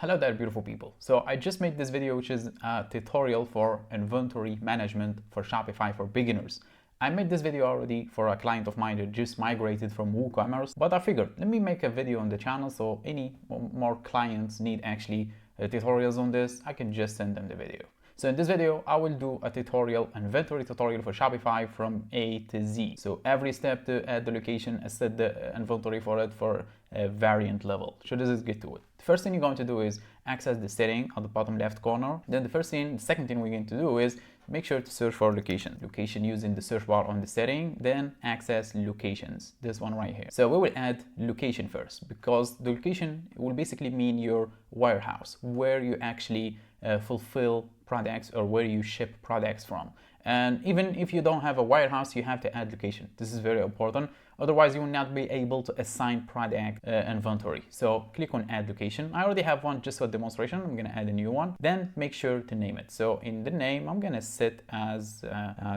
Hello there, beautiful people. So I just made this video, which is a tutorial for inventory management for Shopify for beginners. I made this video already for a client of mine that just migrated from WooCommerce, but I figured let me make a video on the channel so any more clients need actually tutorials on this, I can just send them the video. So in this video, I will do a tutorial, inventory tutorial for Shopify from A to Z. So every step to add the location, I set the inventory for it for a variant level. So let's get to it. The first thing you're going to do is access the setting at the bottom left corner. Then the second thing we're going to do is make sure to search for location. Location using the search bar on the setting, then access locations, this one right here. So we will add location first because the location will basically mean your warehouse, where you actually fulfill products or where you ship products from. And even if you don't have a warehouse, you have to add location. This is very important. Otherwise, you will not be able to assign product inventory. So click on add location. I already have one just for demonstration. I'm going to add a new one. Then make sure to name it. So in the name, I'm going to set as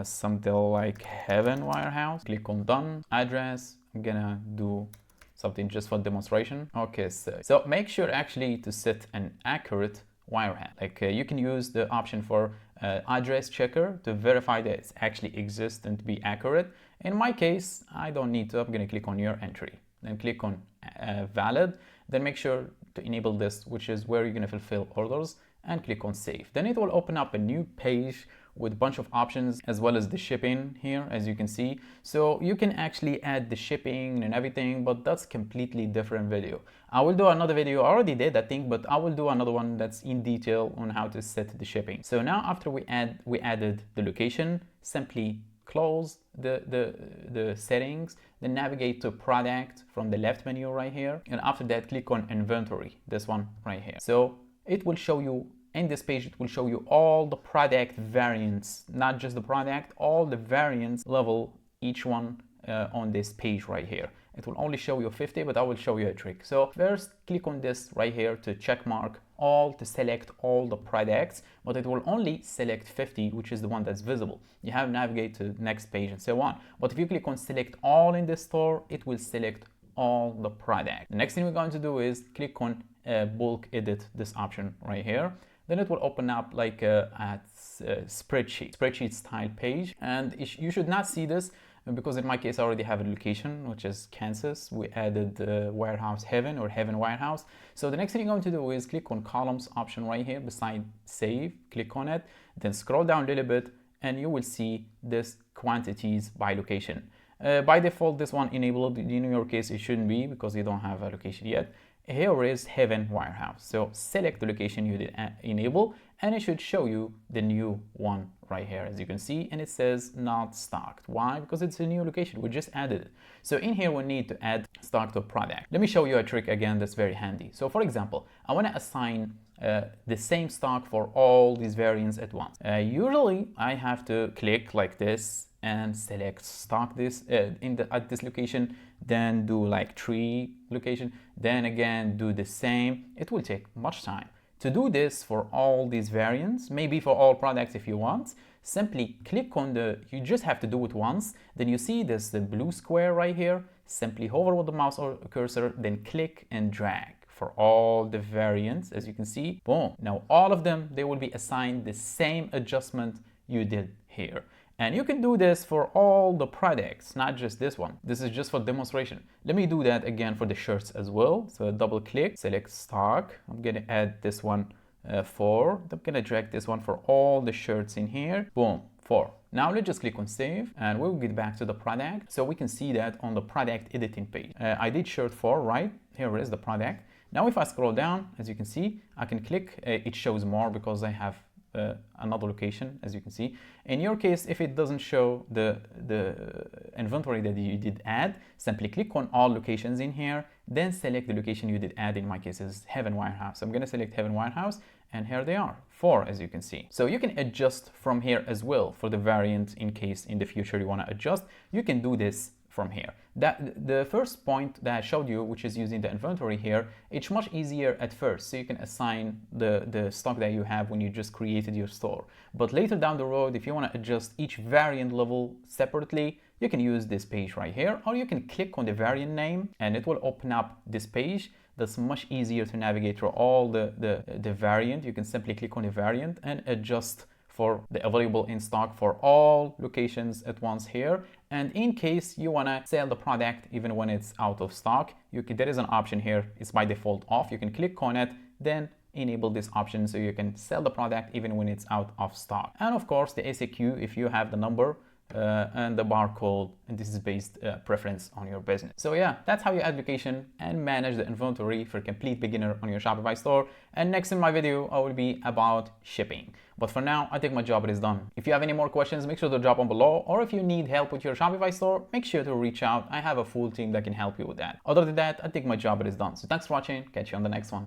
something like Heaven Warehouse. Click on done. Address, I'm going to do something just for demonstration. Okay, so make sure actually to set an accurate warehouse. Like you can use the option for address checker to verify that it actually exists and to be accurate. In my case, I don't need to. I'm going to click on your entry, then click on valid, then make sure to enable this, which is where you're going to fulfill orders, and click on save. Then it will open up a new page with a bunch of options as well as the shipping here, as you can see. So you can actually add the shipping and everything, but that's completely different video. I will do another video. I already did that thing, but I will do another one that's in detail on how to set the shipping. So now after we added the location, simply close the settings, then navigate to product from the left menu right here. And after that, click on inventory, this one right here. So it will show you in this page, it will show you all the product variants, not just the product, all the variants level, each one on this page right here. It will only show you 50, but I will show you a trick. So first click on this right here to check mark all to select all the products, but it will only select 50, which is the one that's visible. You have to navigate to the next page and so on. But if you click on select all in this store, it will select all the product. The next thing we're going to do is click on bulk edit, this option right here. Then it will open up like a spreadsheet style page. And you should not see this because in my case, I already have a location, which is Kansas. We added warehouse Heaven or Heaven Warehouse. So the next thing you're going to do is click on columns option right here beside save, click on it, then scroll down a little bit and you will see this quantities by location. By default, this one enabled. In your case, it shouldn't be because you don't have a location yet. Here is Heaven Warehouse. So select the location you did enable and it should show you the new one right here, as you can see, and it says not stocked. Why? Because it's a new location. We just added it. So in here, we need to add stock to product. Let me show you a trick again that's very handy. So for example, I want to assign the same stock for all these variants at once. Usually I have to click like this and select stock this at this location, then do like 3 location, then again do the same. It will take much time. To do this for all these variants, maybe for all products if you want, simply click on you just have to do it once. Then you see the blue square right here. Simply hover with the mouse or cursor, then click and drag for all the variants. As you can see, boom. Now all of them, they will be assigned the same adjustment you did here. And you can do this for all the products, not just this one. This is just for demonstration. Let me do that again for the shirts as well. So double click, select stock. I'm gonna add this one 4. I'm gonna drag this one for all the shirts in here. Boom, 4. Now let's just click on save and we'll get back to the product. So we can see that on the product editing page. I did shirt 4, right? Here is the product. Now if I scroll down, as you can see, I can click, it shows more because I have another location, as you can see. In your case, if it doesn't show the inventory that you did add, simply click on all locations in here, then select the location you did add. In my case is Heaven Warehouse. I'm going to select Heaven Warehouse and here they are, 4, as you can see. So you can adjust from here as well for the variant in case in the future you want to adjust. You can do this from here. The first point that I showed you, which is using the inventory here, it's much easier at first. So you can assign the stock that you have when you just created your store. But later down the road, if you want to adjust each variant level separately, you can use this page right here, or you can click on the variant name and it will open up this page. that's much easier to navigate through all the variant. You can simply click on the variant and adjust for the available in stock for all locations at once here. And in case you want to sell the product even when it's out of stock, there is an option here. It's by default off. You can click on it, then enable this option so you can sell the product even when it's out of stock. And of course the SAQ, if you have the number and the barcode, and this is based preference on your business. So yeah, that's how you add location and manage the inventory for a complete beginner on your Shopify store. And next in my video, I will be about shipping. But for now, I think my job is done. If you have any more questions, make sure to drop them below. Or if you need help with your Shopify store, make sure to reach out. I have a full team that can help you with that. Other than that, I think my job is done. So thanks for watching. Catch you on the next one.